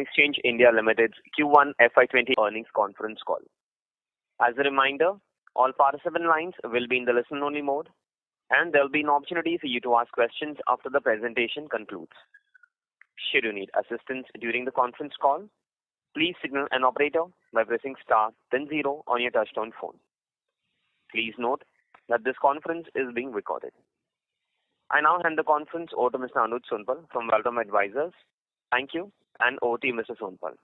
Exchange India Limited's Q1FY22 earnings conference call. As a reminder, all participant lines will be in the listen-only mode, and there will be an opportunity for you to ask questions after the presentation concludes. Should you need assistance during the conference call, please signal an operator by pressing star then 0 on your touchtone phone. Please note that this conference is being recorded. I now hand the conference over to Mr. Anuj Sonpal from Valorem Advisors. Thank you, and over to you, Mr. Sonpal.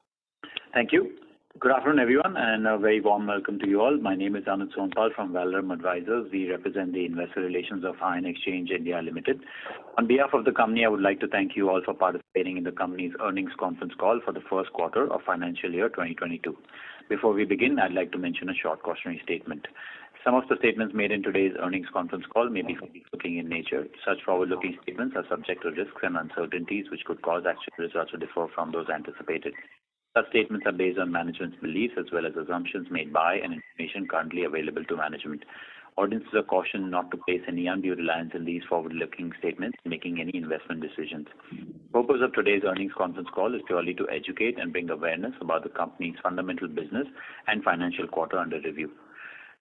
Thank you. Good afternoon, everyone, and a very warm welcome to you all. My name is Anuj Sonpal from Valorem Advisors. We represent the investor relations of Exchange India Limited. On behalf of the company, I would like to thank you all for participating in the company's earnings conference call for the first quarter of financial year 2022. Before we begin, I'd like to mention a short cautionary statement. Some of the statements made in today's earnings conference call may be forward-looking in nature. Such forward-looking statements are subject to risks and uncertainties which could cause actual results to differ from those anticipated. Such statements are based on management's beliefs as well as assumptions made by and information currently available to management. Audiences are cautioned not to place any undue reliance in these forward-looking statements in making any investment decisions. The purpose of today's earnings conference call is purely to educate and bring awareness about the company's fundamental business and financial quarter under review.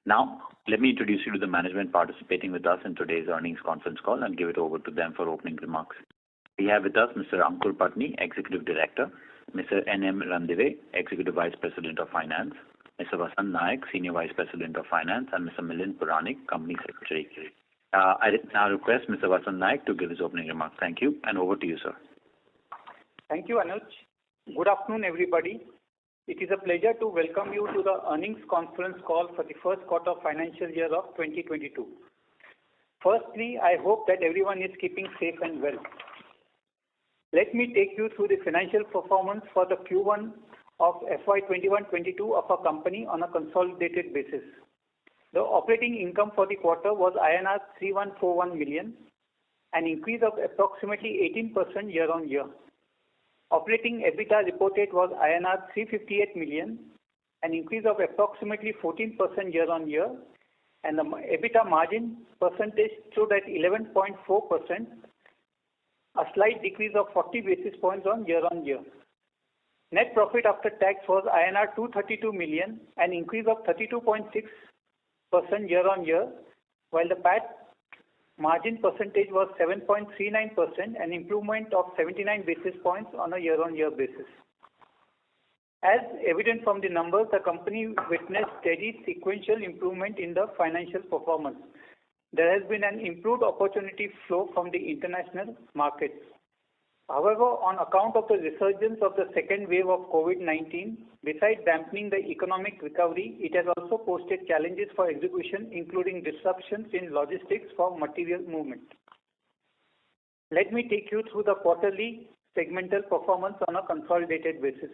Now, let me introduce you to the management participating with us in today's earnings conference call and give it over to them for opening remarks. We have with us Mr. Ankur Patni, Executive Director, Mr. N.M. Randive, Executive Vice President of Finance, Mr. Vasant Naik, Senior Vice President of Finance, and Mr. Milind Puranik, Company Secretary. I now request Mr. Vasant Naik to give his opening remarks. Thank you, and over to you, sir. Thank you, Anuj. Good afternoon, everybody. It is a pleasure to welcome you to the earnings conference call for the first quarter financial year of 2022. Firstly, I hope that everyone is keeping safe and well. Let me take you through the financial performance for the Q1 of FY21-22 of our company on a consolidated basis. The operating income for the quarter was INR 3141 million, an increase of approximately 18% year-on-year. Operating EBITDA reported was INR 358 million, an increase of approximately 14% year-on-year, and the EBITDA margin percentage stood at 11.4%, a slight decrease of 40 basis points on year-on-year. Net profit after tax was INR 232 million, an increase of 32.6% year-on-year, while the PAT margin percentage was 7.39%, an improvement of 79 basis points on a year-on-year basis. As evident from the numbers, the company witnessed steady sequential improvement in the financial performance. There has been an improved opportunity flow from the international markets. However, on account of the resurgence of the second wave of COVID-19, besides dampening the economic recovery, it has also posed challenges for execution, including disruptions in logistics for material movement. Let me take you through the quarterly segmental performance on a consolidated basis.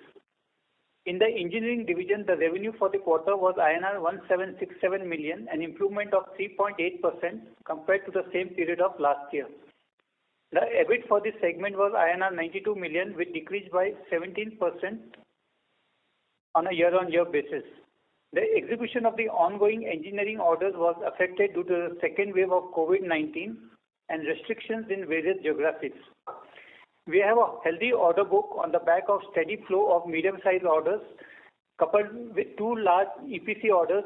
In the engineering division, the revenue for the quarter was INR 1767 million, an improvement of 3.8% compared to the same period of last year. The EBIT for this segment was INR 92 million, which decreased by 17% on a year-on-year basis. The execution of the ongoing engineering orders was affected due to the second wave of COVID-19 and restrictions in various geographies. We have a healthy order book on the back of steady flow of medium-sized orders, coupled with two large EPC orders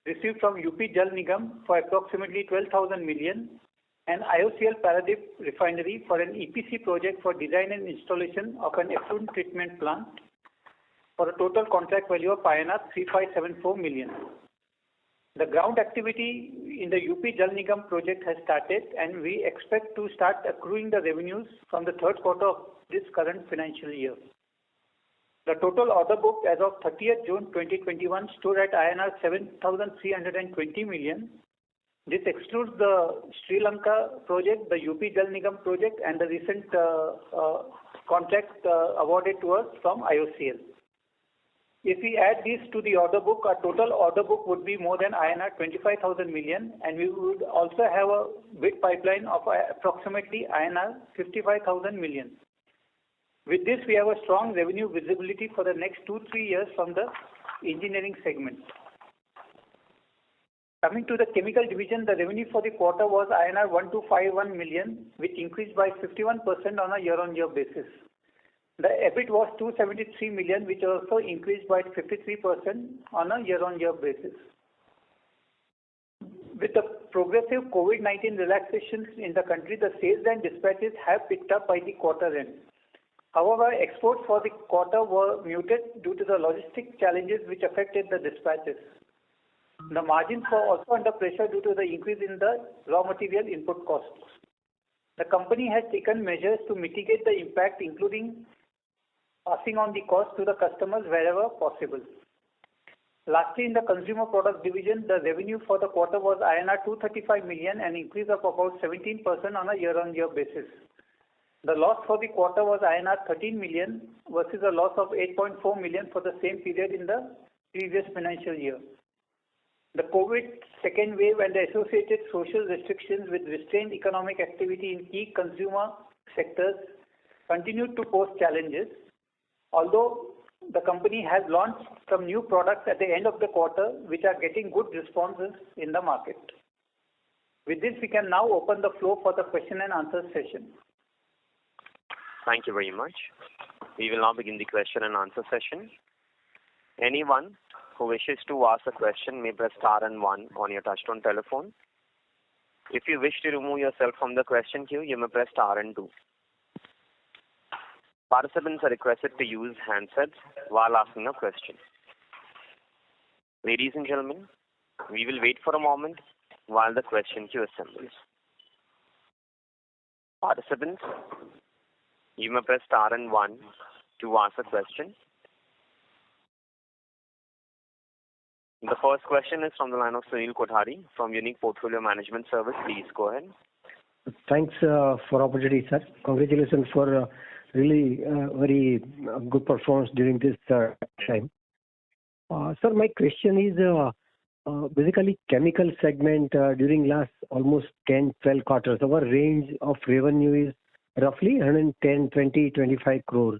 received from UP Jal Nigam for approximately 12,000 million and IOCL Paradip Refinery for an EPC project for design and installation of an effluent treatment plant for a total contract value of INR 3574 million. The ground activity in the UP Jal Nigam project has started, and we expect to start accruing the revenues from the third quarter of this current financial year. The total order book as of 30th June 2021 stood at INR 7,320 million. This excludes the Sri Lanka project, the UP Jal Nigam project, and the recent contract awarded to us from IOCL. If we add these to the order book, our total order book would be more than INR 25,000 million, and we would also have a bid pipeline of approximately INR 55,000 million. With this, we have a strong revenue visibility for the next 2-3 years from the engineering segment. Coming to the chemical division, the revenue for the quarter was INR 1251 million, which increased by 51% on a year-on-year basis. The EBIT was 273 million, which also increased by 53% on a year-on-year basis. With the progressive COVID-19 relaxations in the country, the sales and dispatches have picked up by the quarter end. However, exports for the quarter were muted due to the logistic challenges which affected the dispatches. The margins were also under pressure due to the increase in the raw material input costs. The company has taken measures to mitigate the impact, including passing on the cost to the customers wherever possible. Lastly, in the consumer product division, the revenue for the quarter was INR 235 million, an increase of about 17% on a year-on-year basis. The loss for the quarter was INR 13 million versus a loss of 8.4 million for the same period in the previous financial year. The COVID second wave and the associated social restrictions with restrained economic activity in key consumer sectors continued to pose challenges. Although the company has launched some new products at the end of the quarter, which are getting good responses in the market. With this, we can now open the floor for the question and answer session. Thank you very much. We will now begin the question and answer session. Anyone who wishes to ask a question may press star and 1 on your touchtone telephone. If you wish to remove yourself from the question queue, you may press star and 2. Participants are requested to use handsets while asking a question. Ladies and gentlemen, we will wait for a moment while the question queue assembles. Participants, you may press star and 1 to ask a question. The first question is from the line of Sunil Kothari from Unique Portfolio Management Service. Please go ahead. Thanks for opportunity, sir. Congratulations for really very good performance during this time. Sir, my question is basically chemical segment during last almost 10-12 quarters. Our range of revenue is roughly 110, 20, 25 crore.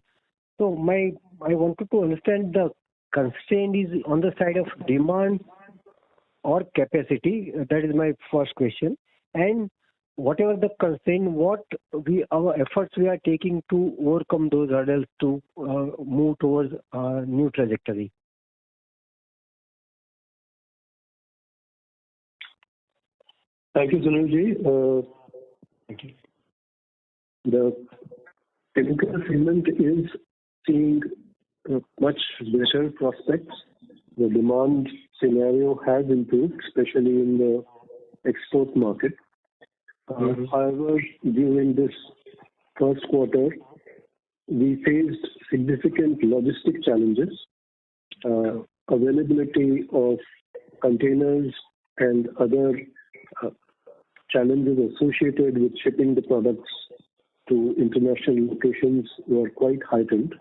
So I wanted to understand the constraint is on the side of demand or capacity. That is my first question. And whatever the constraint, our efforts we are taking to overcome those hurdles to move towards a new trajectory. Thank you, Sunilji. Thank you. The chemical segment is seeing much better prospects. The demand scenario has improved, especially in the export market. However, during this first quarter, we faced significant logistic challenges, availability of containers and other challenges associated with shipping the products to international locations were quite heightened.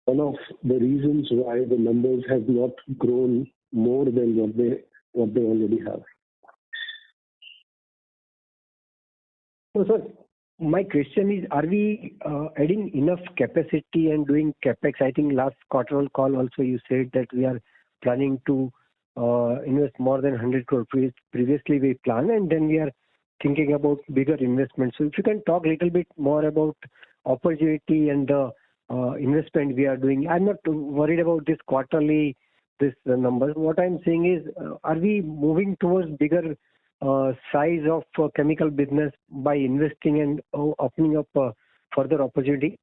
One of the reasons why the numbers have not grown more than what they already have. So, sir, my question is, are we adding enough capacity and doing capex? I think last quarter call also you said that we are planning to invest more than 100 crore. Previously we planned, and then we are thinking about bigger investments. So if you can talk a little bit more about opportunity and the investment we are doing. I'm not worried about this quarterly numbers. What I'm saying is, are we moving towards bigger size of chemical business by investing and opening up further opportunity?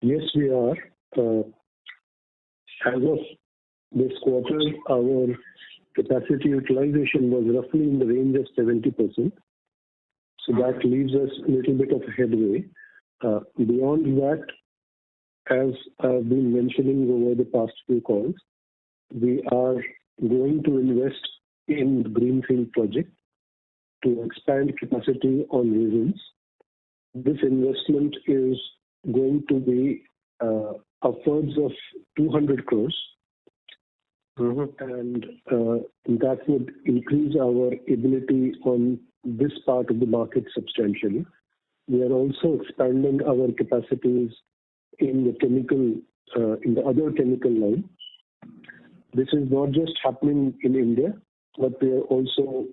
Yes, we are. As of this quarter, our capacity utilization was roughly in the range of 70%. So that leaves us a little bit of headway. Beyond that, as I've been mentioning over the past few calls, we are going to invest in the Greenfield project to expand capacity on resins. This investment is going to be upwards of 200 crores. And that would increase our ability on this part of the market substantially. We are also expanding our capacities in the other chemical line. This is not just happening in India, but we are also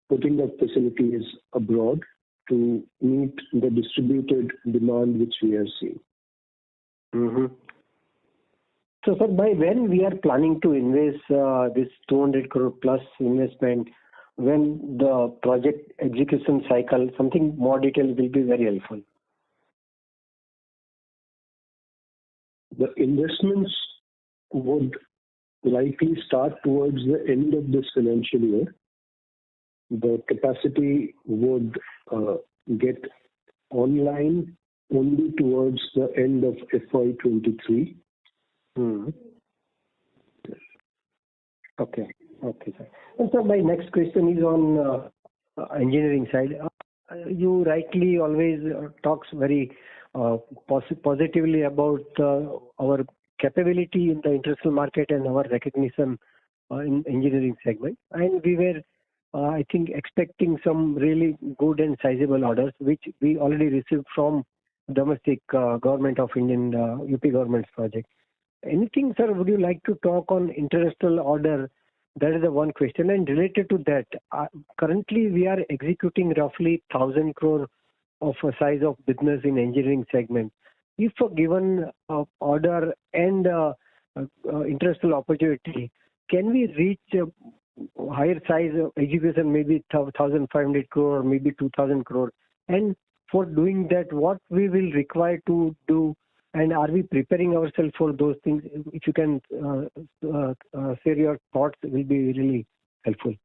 putting up facilities abroad to meet the distributed demand which we are seeing. Mm-hmm. So, sir, by when we are planning to invest this 200 crore plus investment, when the project execution cycle, something more detailed will be very helpful. The investments would likely start towards the end of this financial year. The capacity would get online only towards the end of FY23. Hmm. Okay, sir. And so my next question is on engineering side. You rightly always talks very positively about our capability in the international market and our recognition in engineering segment. And we were, I think, expecting some really good and sizable orders, which we already received from domestic government of Indian UP government's project. Anything, sir, would you like to talk on international order? That is the one question. And related to that, currently we are executing roughly 1,000 crore of a size of business in engineering segment. If a given order and international opportunity, can we reach a higher size of execution, maybe 1,500 crore or maybe 2,000 crore? And for doing that, what we will require to do? And are we preparing ourselves for those things? If you can share your thoughts, it will be really helpful.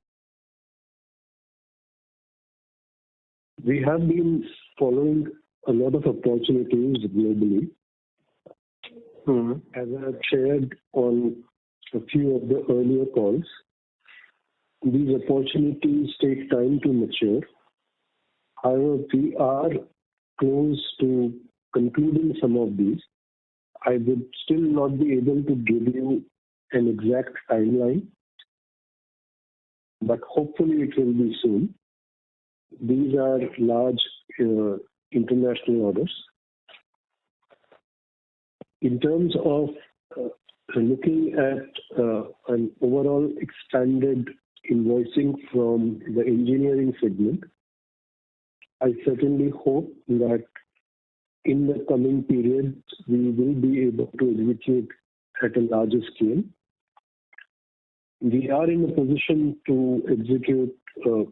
We have been following a lot of opportunities globally. Mm-hmm. As I have shared on a few of the earlier calls, these opportunities take time to mature. However, we are close to concluding some of these. I would still not be able to give you an exact timeline, but hopefully it will be soon. These are large international orders. In terms of looking at an overall expanded invoicing from the engineering segment, I certainly hope that in the coming periods, we will be able to execute at a larger scale. We are in a position to execute a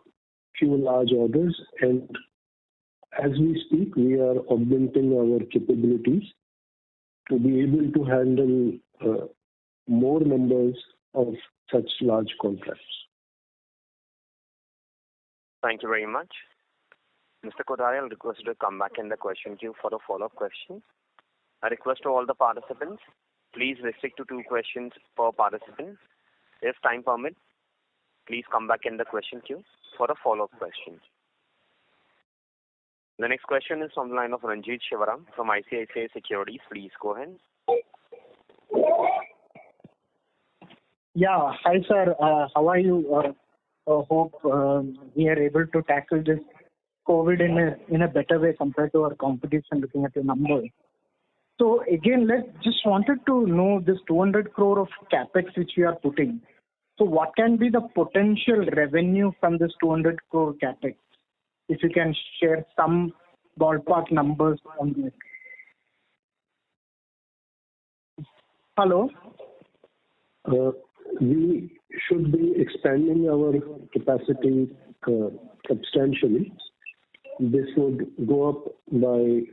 few large orders, and as we speak, we are augmenting our capabilities to be able to handle more numbers of such large contracts. Thank you very much. Mr. Kodari, I'll request you to come back in the question queue for a follow-up question. I request to all the participants, please restrict to 2 questions per participant. If time permits, please come back in the question queue for a follow-up question. The next question is from the line of Ranjit Shivaram from ICICI Securities. Please go ahead. Yeah, hi sir. How are you? Hope we are able to tackle this COVID in a better way compared to our competition, looking at the numbers. So again, just wanted to know this 200 crore of capex which we are putting. So what can be the potential revenue from this 200 crore capex? If you can share some ballpark numbers on this. Hello? We should be expanding our capacity substantially. This would go up by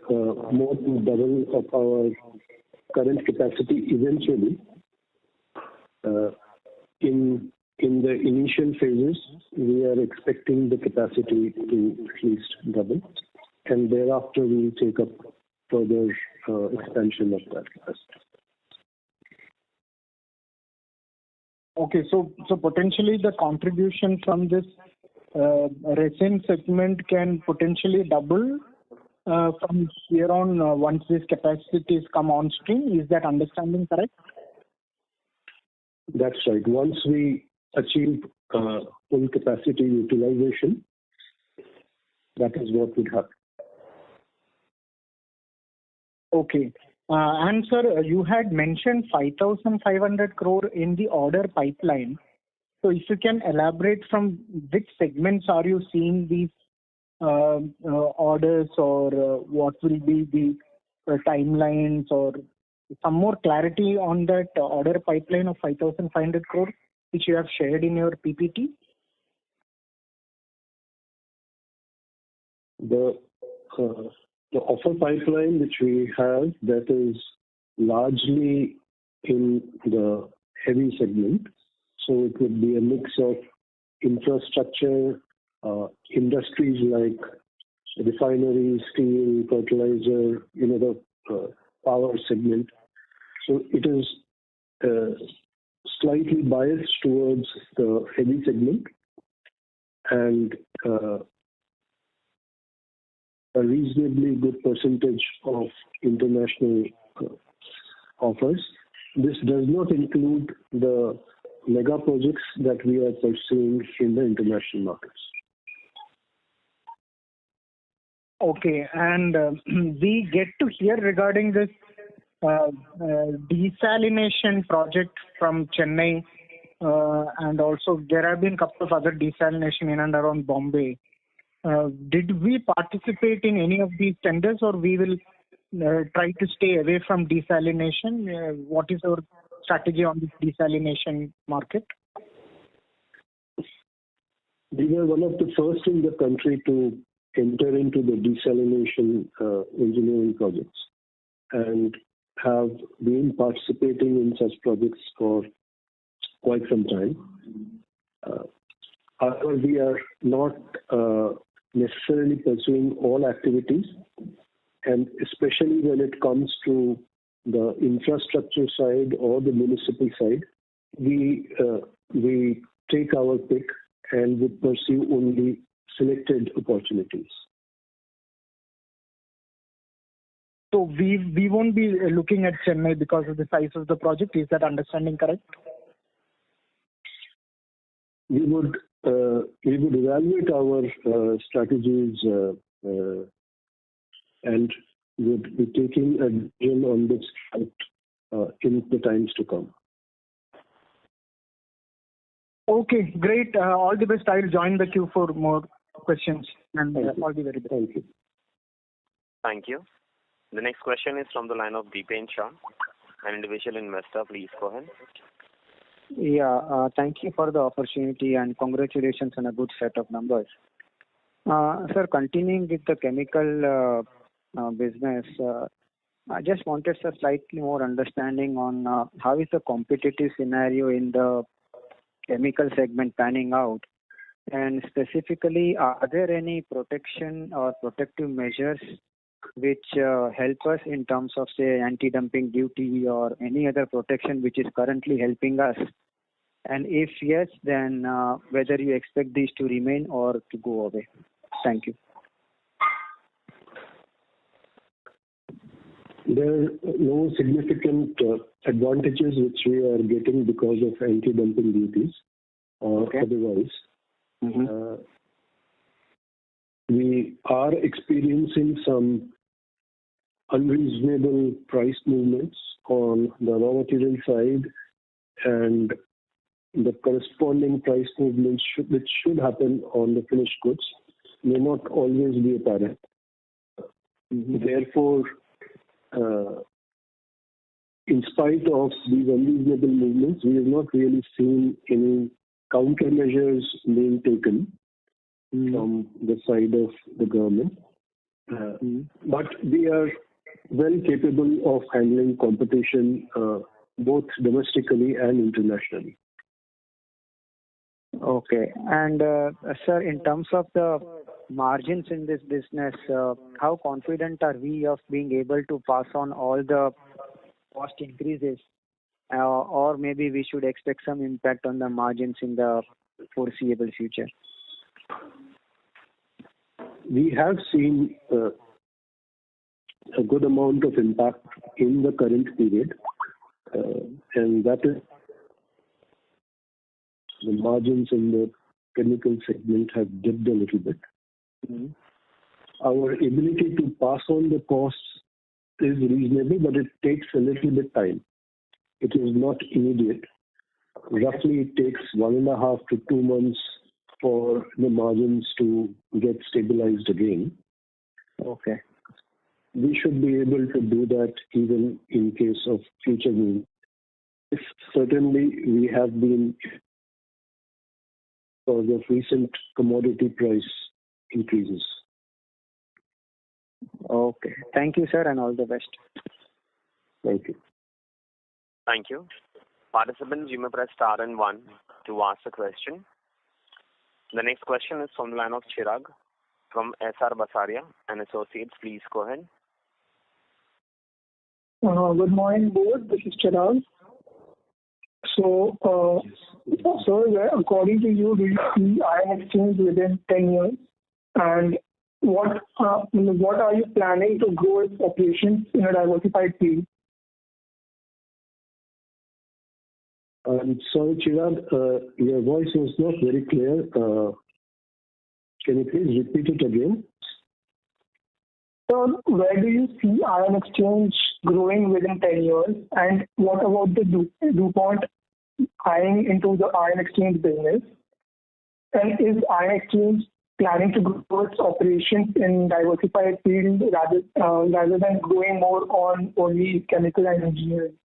more than double of our current capacity eventually. In the initial phases, we are expecting the capacity to at least double, and thereafter we will take up further expansion of that capacity. Okay, so potentially the contribution from this resin segment can potentially double from here on once these capacities come on stream. Is that understanding correct? That's right. Once we achieve full capacity utilization, that is what would happen. Okay. And sir, you had mentioned 5,500 crore in the order pipeline. So if you can elaborate from which segments are you seeing these orders, or what will be the timelines, or some more clarity on that order pipeline of 5,500 crore which you have shared in your PPT? The offer pipeline which we have, that is largely in the heavy segment. So it would be a mix of infrastructure, industries like refineries, steel, fertilizer, the power segment. So it is slightly biased towards the heavy segment, and a reasonably good percentage of international offers. This does not include the mega projects that we are pursuing in the international markets. Okay, and we get to hear regarding this desalination project from Chennai, and also there have been a couple of other desalination in and around Bombay. Did we participate in any of these tenders, or we will try to stay away from desalination? What is our strategy on this desalination market? We were one of the first in the country to enter into the desalination engineering projects and have been participating in such projects for quite some time. However, we are not necessarily pursuing all activities, and especially when it comes to the infrastructure side or the municipal side, we take our pick and would pursue only selected opportunities. So we won't be looking at Chennai because of the size of the project. Is that understanding correct? We would evaluate our strategies and would be taking a decision on this in the times to come. Okay, great. All the best. I will join the queue for more questions. And all the very best. Thank you. Thank you. The next question is from the line of Deepen Shah, an individual investor. Please go ahead. Yeah, thank you for the opportunity and congratulations on a good set of numbers. Sir, continuing with the chemical business, I just wanted a slightly more understanding on how is the competitive scenario in the chemical segment panning out, and specifically, are there any protection or protective measures which help us in terms of, say, anti-dumping duty or any other protection which is currently helping us? And if yes, then whether you expect these to remain or to go away? Thank you. There are no significant advantages which we are getting because of anti-dumping duties or otherwise. Mm-hmm. We are experiencing some unreasonable price movements on the raw material side, and the corresponding price movements which should happen on the finished goods may not always be apparent. Mm-hmm. Therefore, in spite of these unreasonable movements, we have not really seen any countermeasures being taken from the side of the government. But we are very capable of handling competition both domestically and internationally. Okay. And sir, in terms of the margins in this business, how confident are we of being able to pass on all the cost increases, or maybe we should expect some impact on the margins in the foreseeable future? We have seen a good amount of impact in the current period, and that is the margins in the chemical segment have dipped a little bit. Mm-hmm. Our ability to pass on the costs is reasonable, but it takes a little bit time. It is not immediate. Roughly, it takes 1.5 to 2 months for the margins to get stabilized again. Okay. We should be able to do that even in case of future moves. If certainly we have been because of recent commodity price increases. Okay. Thank you, sir, and all the best. Thank you. Thank you. Participants, you may press star and 1 to ask a question. The next question is from the line of Chirag from SR Basaria and Associates. Please go ahead. Good morning, board. This is Chirag. So, sir, according to you, do you see ion exchange within 10 years? And what are you planning to grow its operations in a diversified field? I'm sorry, Chirag, your voice was not very clear. Can you please repeat it again? So, where do you see ion exchange growing within 10 years? And what about the DuPont eyeing into the ion exchange business? And is ion exchange planning to grow its operations in diversified field rather than growing more on only chemical and engineering?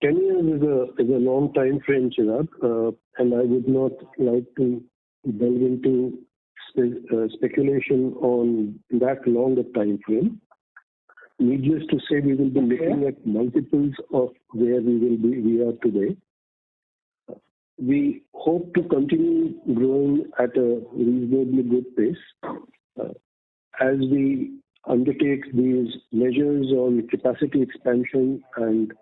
10 years is a long time frame, Chirag, and I would not like to delve into speculation on that long a time frame. Needless to say, we will be looking at multiples of where we are today. We hope to continue growing at a reasonably good pace as we undertake these measures on capacity expansion and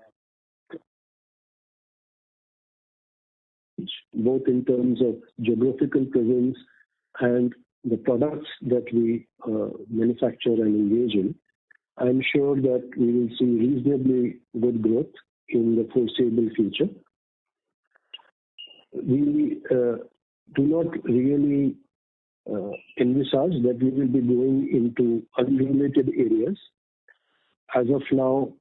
both in terms of geographical presence and the products that we manufacture and engage in. I'm sure that we will see reasonably good growth in the foreseeable future. We do not really envisage that we will be going into unrelated areas. As of now,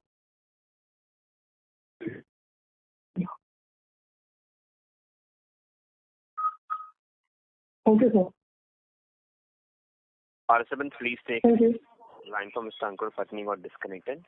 Okay, sir. Participants, please take Thank you. line from Mr. Ankur Patni got disconnected.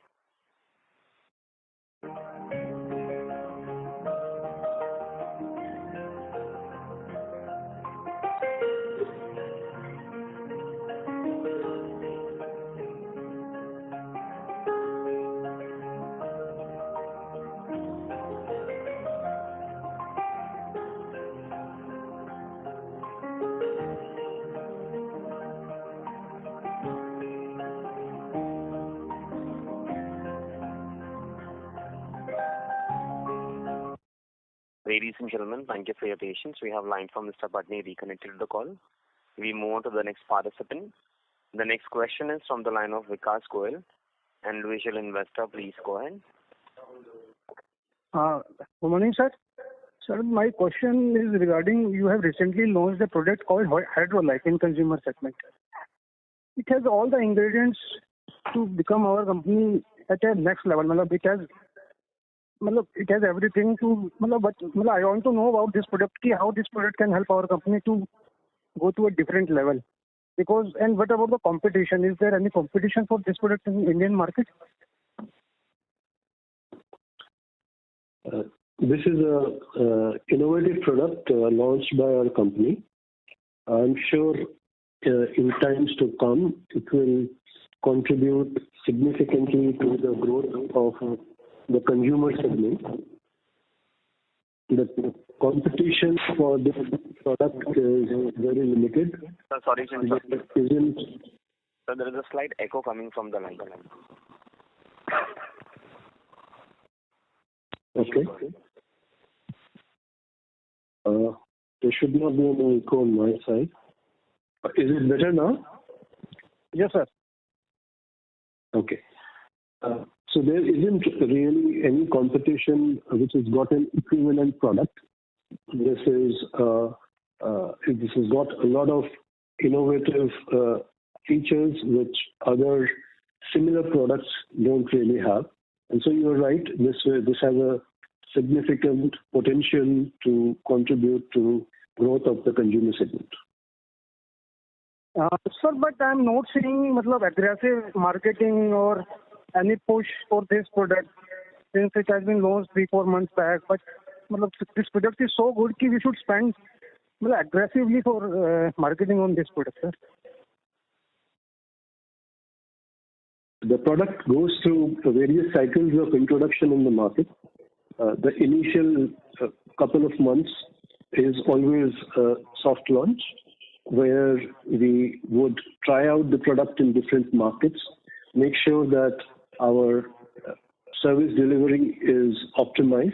Ladies and gentlemen, thank you for your patience. We have line from Mr. Patni reconnected to the call. We move on to the next participant. The next question is from the line of Vikas Goel, an individual investor. Please go ahead. Good morning, sir. Sir, my question is regarding you have recently launched a product called Hydrolite in consumer segment. It has all the ingredients to become our company at a next level. It has everything to. But I want to know about this product. How this product can help our company to go to a different level. And what about the competition? Is there any competition for this product in the Indian market? This is a innovative product launched by our company. I'm sure in times to come, it will contribute significantly to the growth of the consumer segment. The competition for this product is very limited. Sir, sorry, sir. So there is a slight echo coming from the line. Okay. There should not be any echo on my side. Is it better now? Yes, sir. Okay. So there isn't really any competition which has got an equivalent product. This has got a lot of innovative features which other similar products don't really have. And so you're right. This has a significant potential to contribute to growth of the consumer segment. Sir, but I'm not seeing aggressive marketing or any push for this product since it has been launched 3-4 months back. But this product is so good that we should spend aggressively for marketing on this product, sir. The product goes through various cycles of introduction in the market. The initial couple of months is always a soft launch, where we would try out the product in different markets, make sure that our service delivery is optimized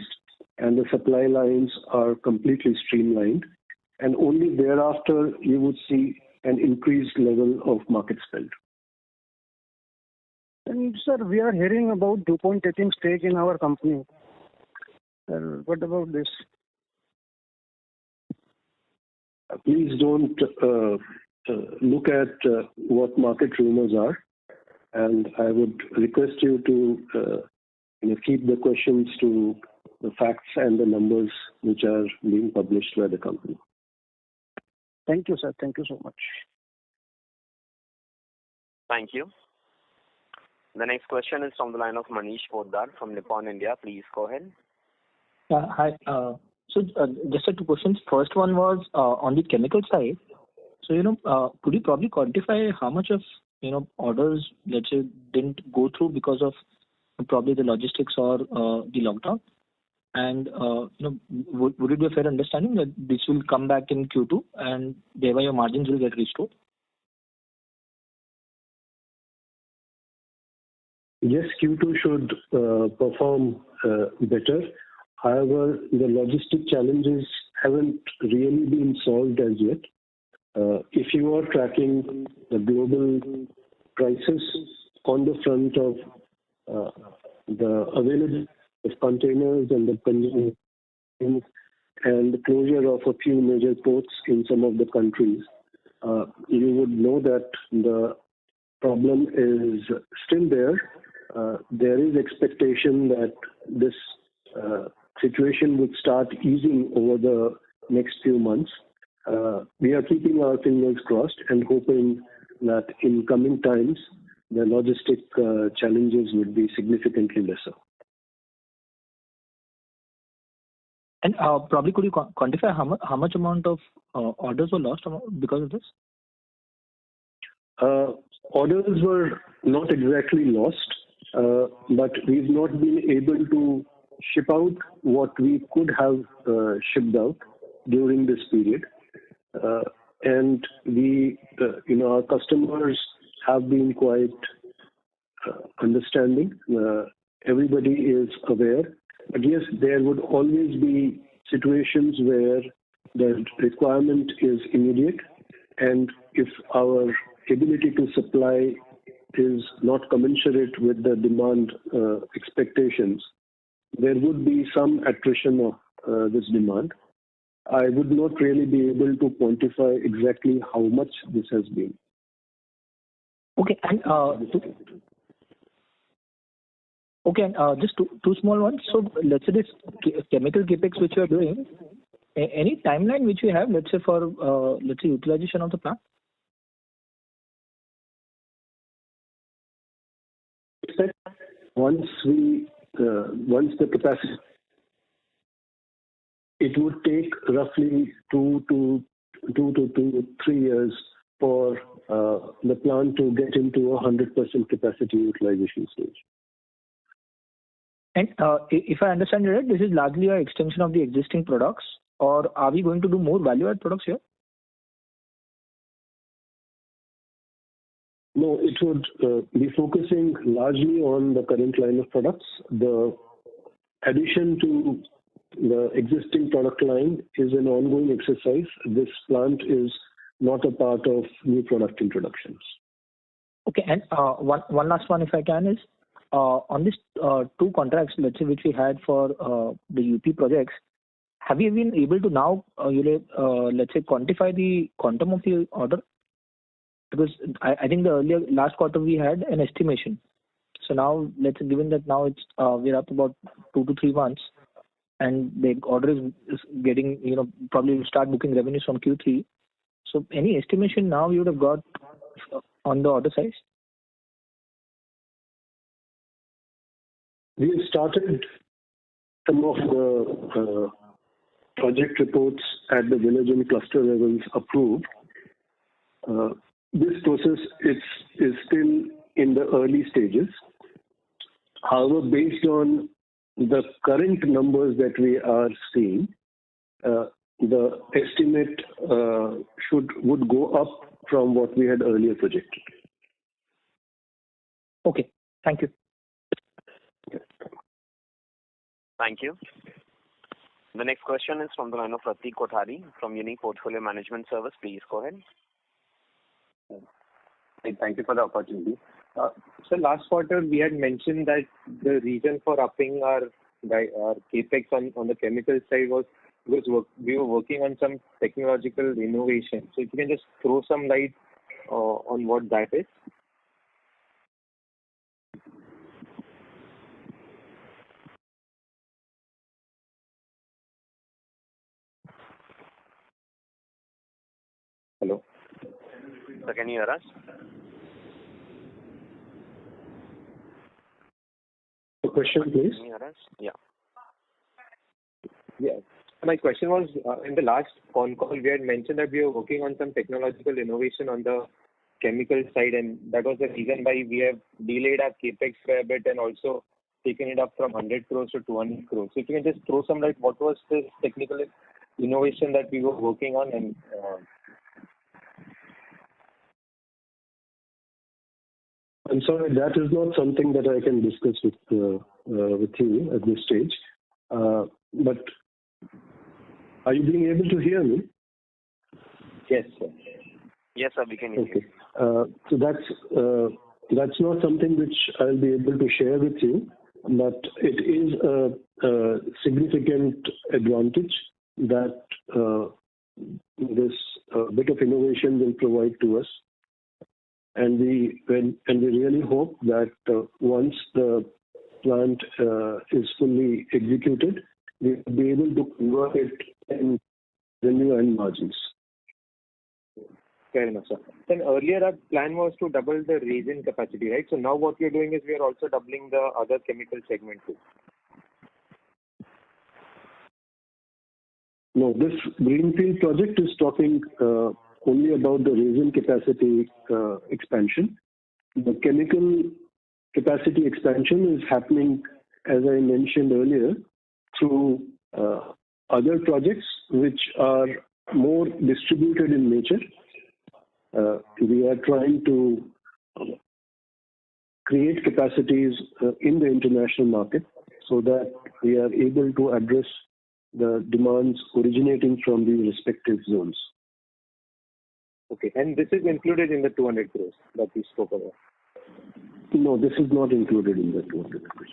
and the supply lines are completely streamlined, and only thereafter you would see an increased level of market spend. And sir, we are hearing about DuPont taking stake in our company. Sir, what about this? Please don't look at what market rumors are, and I would request you to keep the questions to the facts and the numbers which are being published by the company. Thank you, sir. Thank you so much. Thank you. The next question is from the line of Manish Poddar from Nippon India. Please go ahead. Hi. So just 2 questions. First one was on the chemical side. So, could you probably quantify how much of, orders, let's say, didn't go through because of probably the logistics or the lockdown? And, would it be a fair understanding that this will come back in Q2 and thereby your margins will get restored? Yes, Q2 should perform better. However, the logistic challenges haven't really been solved as yet. If you are tracking the global crisis on the front of the availability of containers and the consumer and the closure of a few major ports in some of the countries, you would know that the problem is still there. There is expectation that this situation would start easing over the next few months. We are keeping our fingers crossed and hoping that in coming times the logistic challenges would be significantly lesser. And probably could you quantify how much amount of orders were lost because of this? Orders were not exactly lost, but we've not been able to ship out what we could have shipped out during this period. And we, our customers have been quite understanding. Everybody is aware. But yes, there would always be situations where the requirement is immediate, and if our ability to supply is not commensurate with the demand expectations, there would be some attrition of this demand. I would not really be able to quantify exactly how much this has been. Okay, and just two small ones. So let's say this chemical capex which you are doing, any timeline which you have, let's say for utilization of the plant? Once the capacity, it would take roughly 2 to 3 years for the plant to get into 100% capacity utilization stage. And if I understand you right, this is largely an extension of the existing products, or are we going to do more value-add products here? No, it would be focusing largely on the current line of products. The addition to the existing product line is an ongoing exercise. This plant is not a part of new product introductions. Okay, and one last one, if I can, is on these 2 contracts, let's say, which we had for the UP projects, have you been able to now, let's say, quantify the quantum of the order? Because I think the last quarter we had an estimation. So now, let's say, given that now it's we're up about 2 to 3 months, and the order is getting, probably will start booking revenues from Q3. So any estimation now you would have got on the order size? We have started some of the project reports at the village and cluster levels approved. This process is still in the early stages. However, based on the current numbers that we are seeing, the estimate would go up from what we had earlier projected. Okay, thank you. Thank you. The next question is from the line of Pratik Kothari from Unique Portfolio Management Service. Please go ahead. Thank you for the opportunity. So last quarter we had mentioned that the reason for upping our capex on the chemical side was because we were working on some technological innovation. So if you can just throw some light on what that is. Hello. So can you hear us? The question, please. Can you hear us? Yeah. Yeah. My question was, in the last Concall, we had mentioned that we were working on some technological innovation on the chemical side, and that was the reason why we have delayed our capex for a bit and also taken it up from 100 crores to 200 crores. So if you can just throw some light, what was this technical innovation that we were working on? And I'm sorry, that is not something that I can discuss with you at this stage. But are you being able to hear me? Yes, sir. Yes, sir, we can hear you. So that's not something which I'll be able to share with you, but it is a significant advantage that this bit of innovation will provide to us. And we really hope that once the plant is fully executed, we will be able to convert it in revenue and margins. Fair enough, sir. Then earlier our plan was to double the resin capacity, right? So now what we are doing is we are also doubling the other chemical segment too. No, this greenfield project is talking only about the resin capacity expansion. The chemical capacity expansion is happening, as I mentioned earlier, through other projects which are more distributed in nature. We are trying to create capacities in the international market so that we are able to address the demands originating from these respective zones. Okay, and this is included in the 200 crores that we spoke about? No, this is not included in the 200 crores.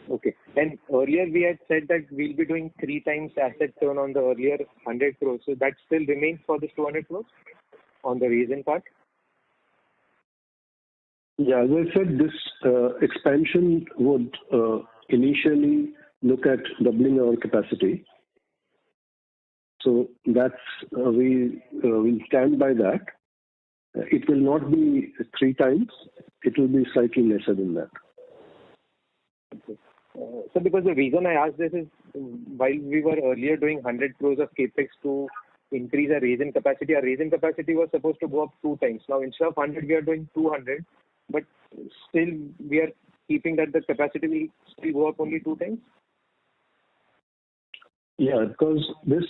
Okay, and earlier we had said that we'll be doing 3 times asset turn on the earlier 100 crores. So that still remains for this 200 crores on the resin part? Yeah, as I said, this expansion would initially look at doubling our capacity. So that's we will stand by that. It will not be 3 times. It will be slightly lesser than that. Okay. So because the reason I asked this is while we were earlier doing 100 crores of capex to increase our resin capacity was supposed to go up 2 times. Now instead of 100, we are doing 200, but still we are keeping that the capacity will still go up only 2 times? Yeah, because this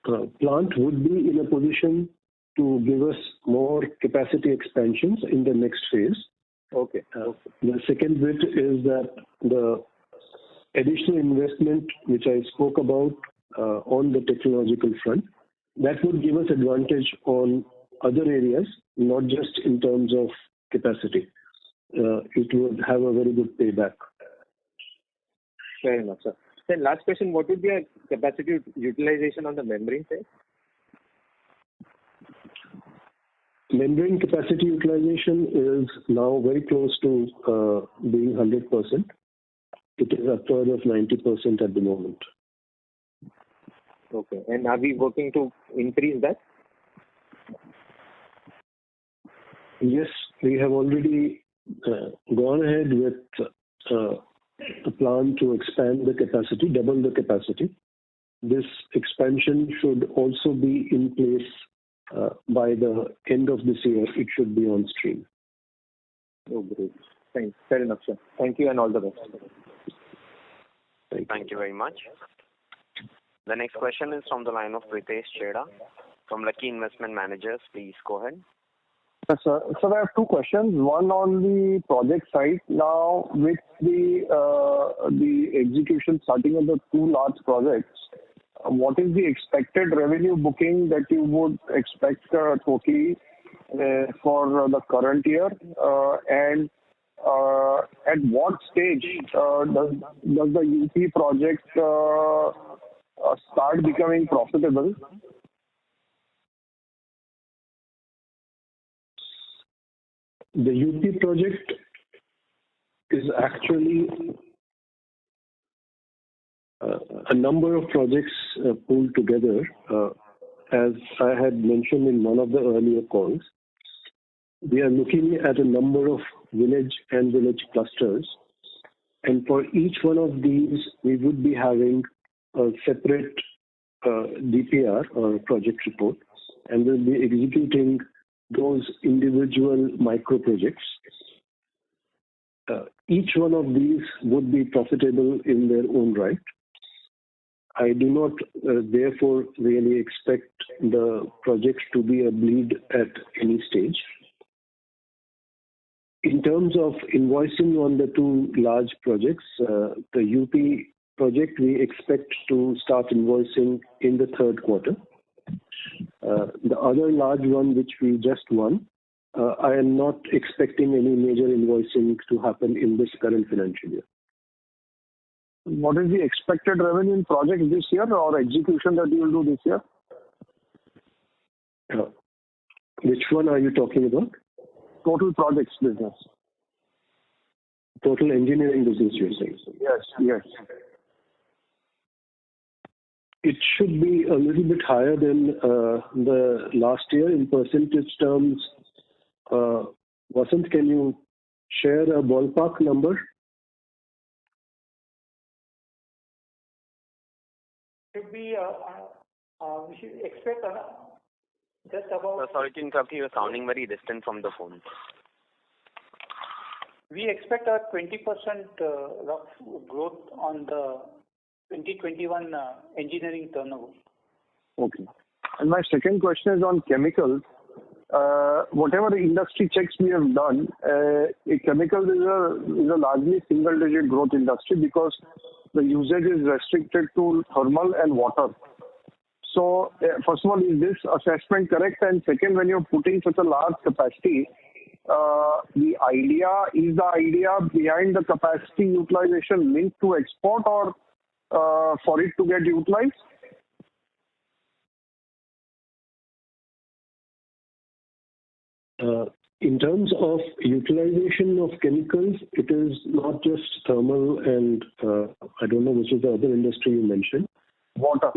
plant would be in a position to give us more capacity expansions in the next phase. Okay. The second bit is that the additional investment which I spoke about on the technological front, that would give us advantage on other areas, not just in terms of capacity. It would have a very good payback. Fair enough, sir. Then last question, what would be our capacity utilization on the membrane side? Membrane capacity utilization is now very close to being 100%. it is upward of 90% at the moment. Okay. And are we working to increase that? Yes, we have already gone ahead with a plan to expand the capacity, double the capacity. This expansion should also be in place by the end of this year. It should be on stream. Oh, great. Thanks. Fair enough, sir. Thank you and all the best. Thank you very much. The next question is from the line of Pritesh Chheda from Lucky Investment Managers. Please go ahead. Yes, sir. So I have two questions. One on the project side. Now, with the execution starting of the two large projects, what is the expected revenue booking that you would expect totally for the current year? And at what stage does the UP project start becoming profitable? The UP project is actually a number of projects pulled together. As I had mentioned in one of the earlier calls, we are looking at a number of village clusters, and for each one of these, we would be having a separate DPR or project report, and we'll be executing those individual micro projects. Each one of these would be profitable in their own right. I do not therefore really expect the projects to be a bleed at any stage. In terms of invoicing on the two large projects, the UP project we expect to start invoicing in the third quarter. The other large one which we just won, I am not expecting any major invoicing to happen in this current financial year. What is the expected revenue in project this year or execution that you will do this year? Which one are you talking about? Total projects business. Total engineering business, you're saying? Yes. It should be a little bit higher than the last year in percentage terms. Vasant, can you share a ballpark number? Should be, we should expect just about... Sorry to interrupt you, you're sounding very distant from the phone. We expect a 20% rough growth on the 2021 engineering turnover. Okay. And my second question is on chemicals. Whatever industry checks we have done, chemicals is a largely single-digit growth industry because the usage is restricted to thermal and water. So, first of all, is this assessment correct? And second, when you're putting such a large capacity, the idea behind the capacity utilization linked to export or for it to get utilized? In terms of utilization of chemicals, it is not just thermal and I don't know which is the other industry you mentioned. Water.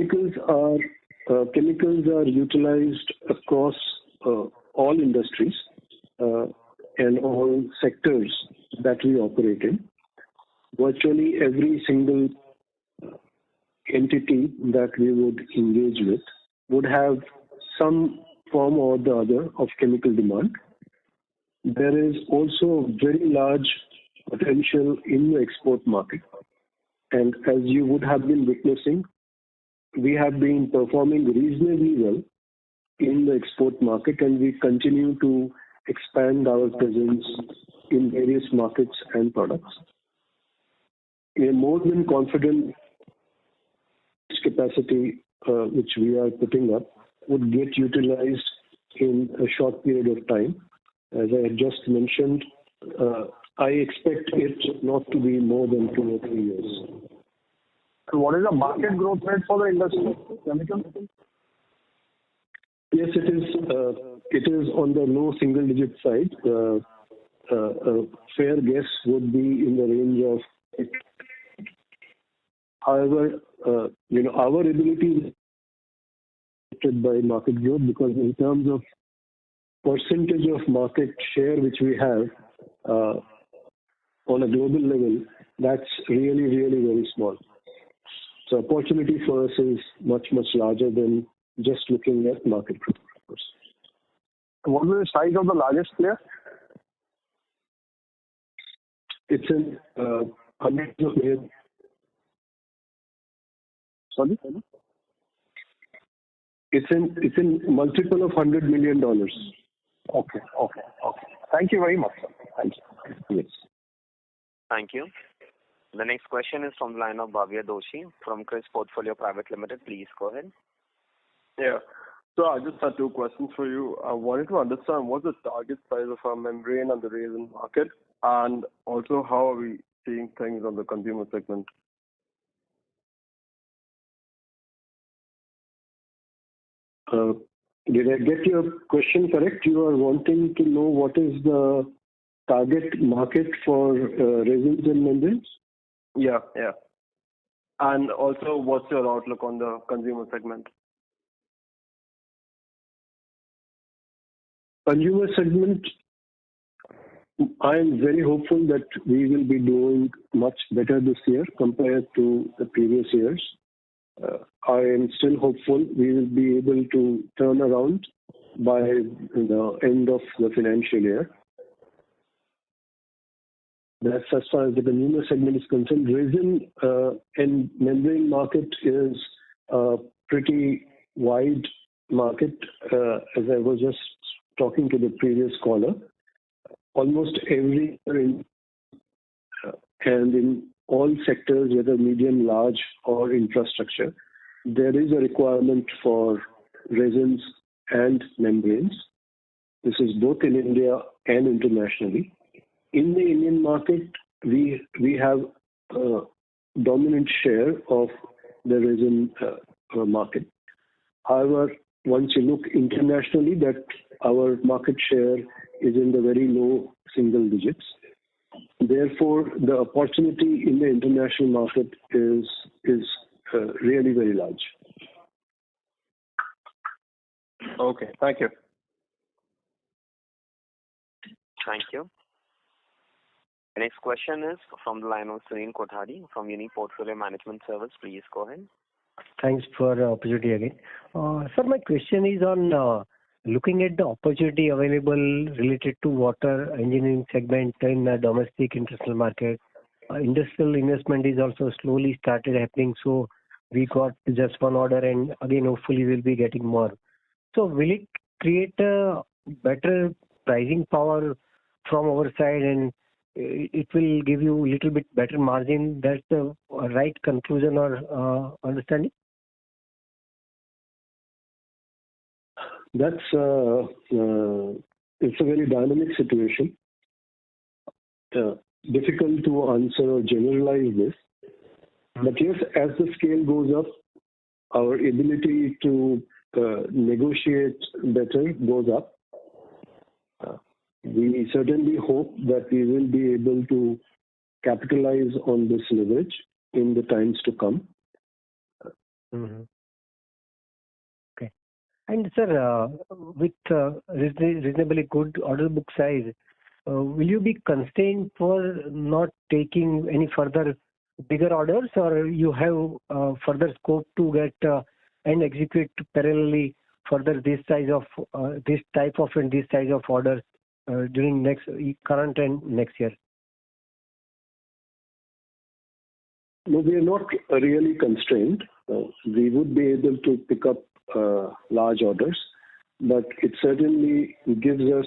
Chemicals are utilized across all industries and all sectors that we operate in. Virtually every single entity that we would engage with would have some form or the other of chemical demand. There is also very large potential in the export market. And as you would have been witnessing, we have been performing reasonably well in the export market, and we continue to expand our presence in various markets and products. We are more than confident this capacity which we are putting up would get utilized in a short period of time. As I had just mentioned, I expect it not to be more than 2 or 3 years. What is the market growth rate for the industry? Chemical? Yes, it is on the low single-digit side. A fair guess would be in the range of However, our ability is affected by market growth because in terms of percentage of market share which we have on a global level, that's really, really very small. So opportunity for us is much, much larger than just looking at market growth. What was the size of the largest player? It's in hundreds of millions. Sorry? It's in multiple of $100 million. Okay. Thank you very much, sir. Thank you. Yes. Thank you. The next question is from the line of Bhavya Doshi from Chris Portfolio Private Limited. Please go ahead. Yeah. So I just had two questions for you. I wanted to understand what's the target size of our membrane and the resin market, and also how are we seeing things on the consumer segment? Did I get your question correct? You are wanting to know what is the target market for resins and membranes? Yeah. And also, what's your outlook on the consumer segment? Consumer segment, I am very hopeful that we will be doing much better this year compared to the previous years. I am still hopeful we will be able to turn around by the end of the financial year. That's as far as the consumer segment is concerned. Resin and membrane market is a pretty wide market. As I was just talking to the previous caller, almost every and in all sectors, whether medium, large, or infrastructure, there is a requirement for resins and membranes. This is both in India and internationally. In the Indian market, we have a dominant share of the resin market. However, once you look internationally, that our market share is in the very low single digits. Therefore, the opportunity in the international market is really very large. Okay, thank you. Thank you. The next question is from the line of Sunil Kothari from Uni Portfolio Management Service. Please go ahead. Thanks for the opportunity again. Sir, my question is on looking at the opportunity available related to water engineering segment in the domestic international market. Industrial investment is also slowly started happening, so we got just one order and again hopefully we'll be getting more. So will it create a better pricing power from our side and it will give you a little bit better margin? That's the right conclusion or understanding? It's a very dynamic situation. Difficult to answer or generalize this. But yes, as the scale goes up, our ability to negotiate better goes up. We certainly hope that we will be able to capitalize on this leverage in the times to come. Mm-hmm. Okay. And sir, with reasonably good order book size, will you be constrained for not taking any further bigger orders, or you have further scope to get and execute parallelly further this size of this type of and this size of orders during current and next year? No, we are not really constrained. We would be able to pick up large orders, but it certainly gives us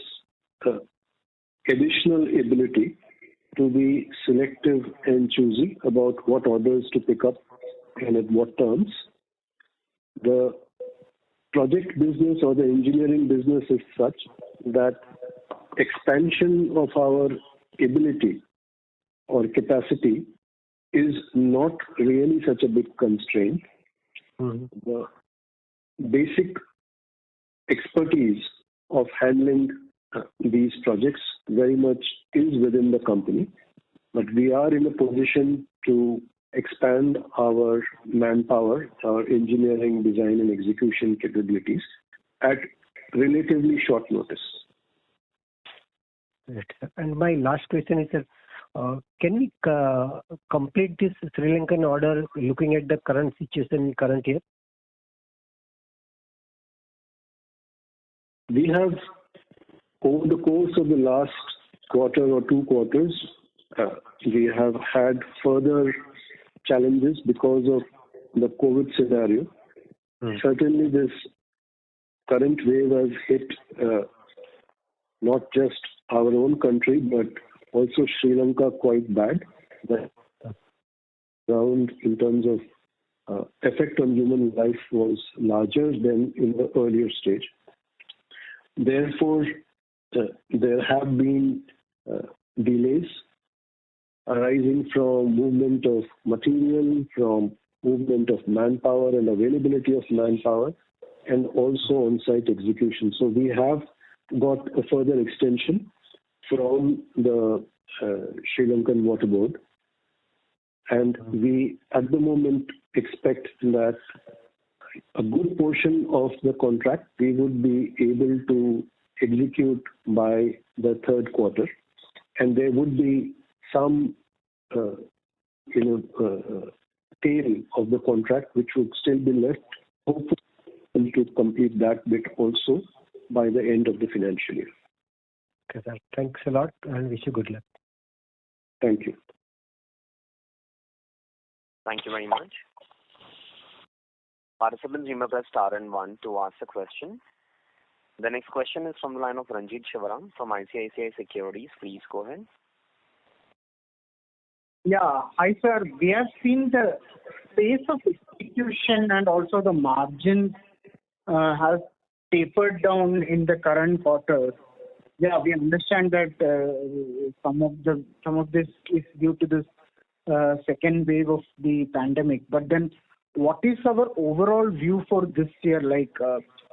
additional ability to be selective and choosy about what orders to pick up and at what terms. The project business or the engineering business is such that expansion of our ability or capacity is not really such a big constraint. Mm-hmm. The basic expertise of handling these projects very much is within the company, but we are in a position to expand our manpower, our engineering, design, and execution capabilities at relatively short notice. Right, sir. And my last question is, sir, can we complete this Sri Lankan order looking at the current situation in current year? We have, over the course of the last quarter or 2 quarters, we have had further challenges because of the COVID scenario. Certainly, this current wave has hit not just our own country, but also Sri Lanka quite bad. The ground in terms of effect on human life was larger than in the earlier stage. Therefore, there have been delays arising from movement of material, from movement of manpower and availability of manpower, and also on-site execution. So we have got a further extension from the Sri Lankan Water Board, and we at the moment expect that a good portion of the contract we would be able to execute by the 3rd quarter, and there would be some tail of the contract which would still be left, hopefully to complete that bit also by the end of the financial year. Okay, sir. Thanks a lot and wish you good luck. Thank you. Thank you very much. Participants, you may press star and 1 to ask a question. The next question is from the line of Ranjit Shivaram from ICICI Securities. Please go ahead. Yeah, hi sir. We have seen the pace of execution and also the margins have tapered down in the current quarter. Yeah, we understand that some of this is due to this second wave of the pandemic. But then, what is our overall view for this year? Like,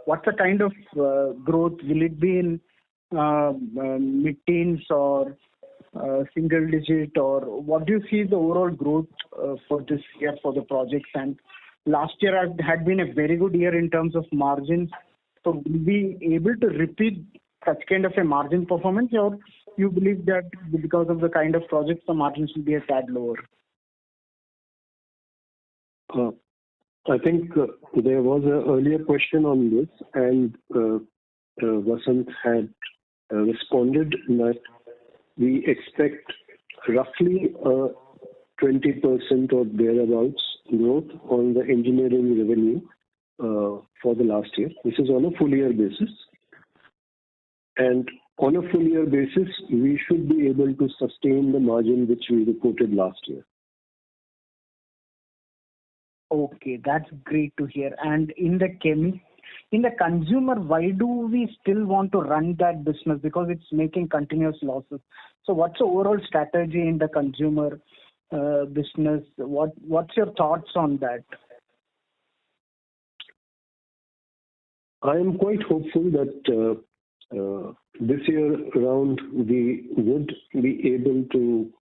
what's the kind of growth? Will it be in mid-teens or single digit, or what do you see the overall growth for this year for the projects? And last year had been a very good year in terms of margins. So will we be able to repeat such kind of a margin performance, or you believe that because of the kind of projects the margins will be a tad lower? I think there was an earlier question on this, and Vasant had responded that we expect roughly 20% or thereabouts growth on the engineering revenue for the last year. This is on a full year basis. And on a full year basis, we should be able to sustain the margin which we reported last year. Okay, that's great to hear. And in the consumer, why do we still want to run that business? Because it's making continuous losses. So what's the overall strategy in the consumer business? What's your thoughts on that? I am quite hopeful that this year around we would be able to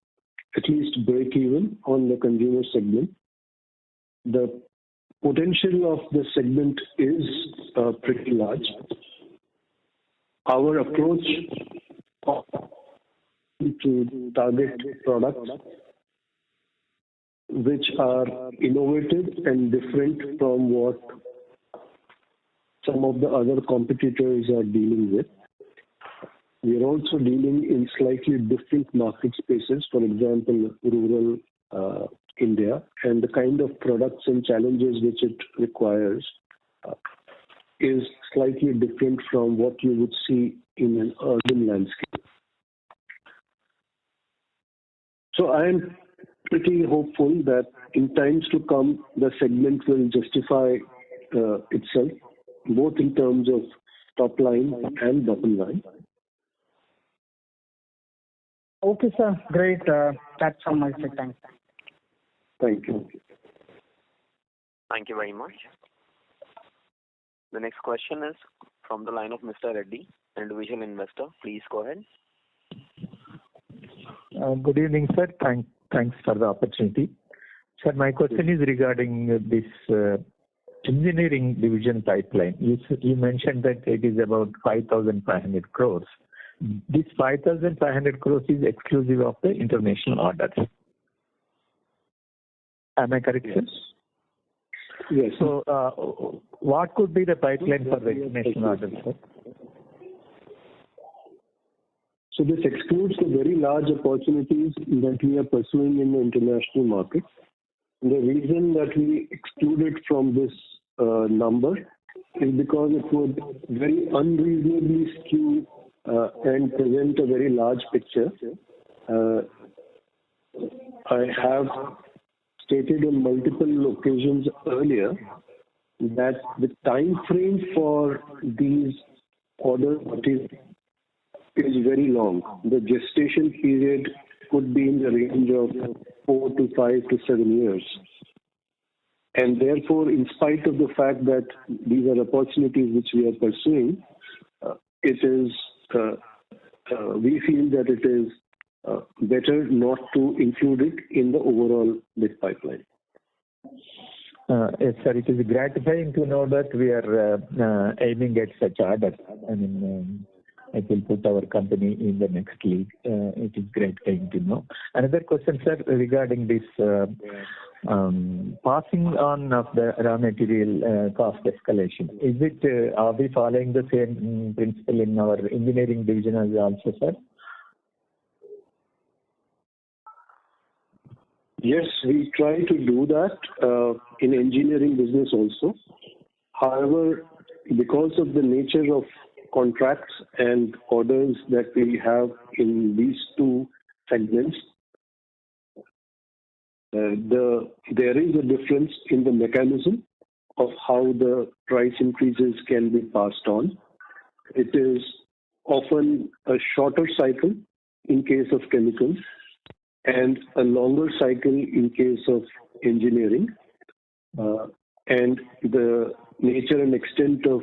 at least break even on the consumer segment. The potential of the segment is pretty large. Our approach to target products which are innovative and different from what some of the other competitors are dealing with. We are also dealing in slightly different market spaces, for example, rural India, and the kind of products and challenges which it requires is slightly different from what you would see in an urban landscape. So I am pretty hopeful that in times to come, the segment will justify itself, both in terms of top line and bottom line. Okay, sir. Great. That's from my side. Thanks. Thank you. Thank you very much. The next question is from the line of Mr. Reddy, individual investor. Please go ahead. Good evening, sir. Thanks for the opportunity. Sir, my question is regarding this engineering division pipeline. You mentioned that it is about 5,500 crores. This 5,500 crores is exclusive of the international orders. Am I correct, sir? Yes. So, what could be the pipeline for the international orders, sir? So this excludes the very large opportunities that we are pursuing in the international market. The reason that we excluded from this number is because it would very unreasonably skew and present a very large picture. I have stated on multiple occasions earlier that the time frame for these orders is very long. The gestation period could be in the range of 4 to 5 to 7 years. And therefore, in spite of the fact that these are opportunities which we are pursuing, we feel that it is better not to include it in the overall bid pipeline. Yes, sir. It is gratifying to know that we are aiming at such orders. I mean, it will put our company in the next league. It is gratifying to know. Another question, sir, regarding this passing on of the raw material cost escalation. Is it, are we following the same principle in our engineering division as also, sir? Yes, we try to do that in engineering business also. However, because of the nature of contracts and orders that we have in these two segments, there is a difference in the mechanism of how the price increases can be passed on. It is often a shorter cycle in case of chemicals and a longer cycle in case of engineering. And the nature and extent of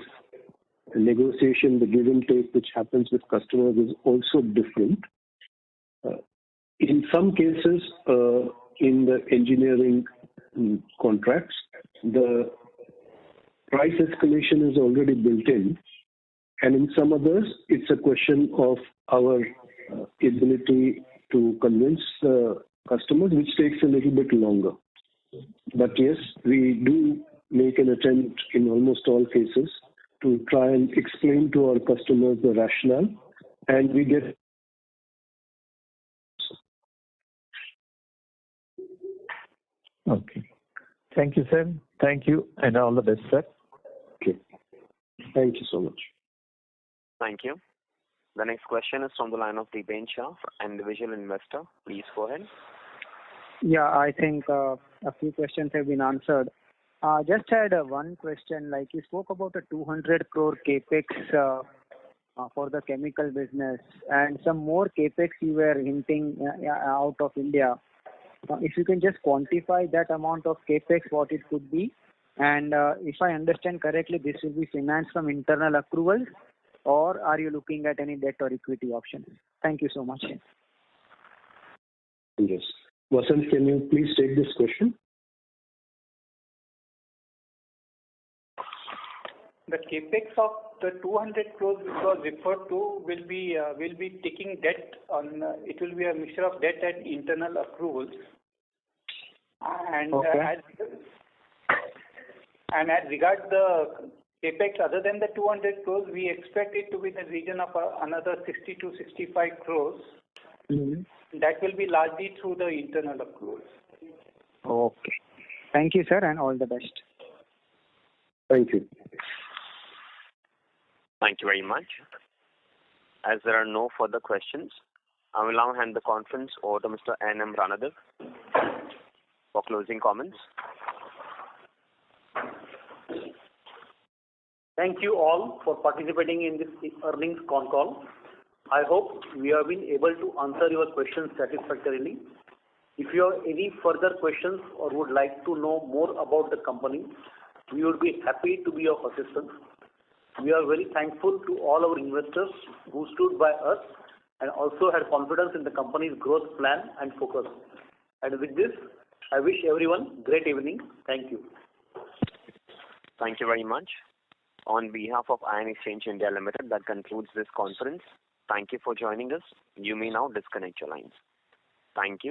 negotiation, the give and take which happens with customers is also different. In some cases, in the engineering contracts, the price escalation is already built in, and in some others, it's a question of our ability to convince customers, which takes a little bit longer. But yes, we do make an attempt in almost all cases to try and explain to our customers the rationale, and we get. Okay. Thank you, sir. Thank you, and all the best, sir. Okay. Thank you so much. Thank you. The next question is from the line of Dipen Shah, individual investor. Please go ahead. Yeah, I think a few questions have been answered. Just had one question. Like you spoke about a 200 crore capex for the chemical business, and some more capex you were hinting out of India. If you can just quantify that amount of capex, what it could be, and if I understand correctly, this will be financed from internal accruals, or are you looking at any debt or equity options? Thank you so much. Yes. Vasant, can you please take this question? The capex of the 200 crores which was referred to will be taking debt on. It will be a mixture of debt and internal accruals. And okay. As regards the capex, other than the 200 crores, we expect it to be in the region of another 60 to 65 crores. Mm-hmm. That will be largely through the internal accruals. Okay. Thank you, sir, and all the best. Thank you. Thank you very much. As there are no further questions, I will now hand the conference over to Mr. N.M. Ranade for closing comments. Thank you all for participating in this earnings con call. I hope we have been able to answer your questions satisfactorily. If you have any further questions or would like to know more about the company, we would be happy to be of assistance. We are very thankful to all our investors who stood by us and also had confidence in the company's growth plan and focus. And with this, I wish everyone great evening. Thank you. Thank you very much. On behalf of Iron Exchange India Limited, that concludes this conference. Thank you for joining us. You may now disconnect your lines. Thank you.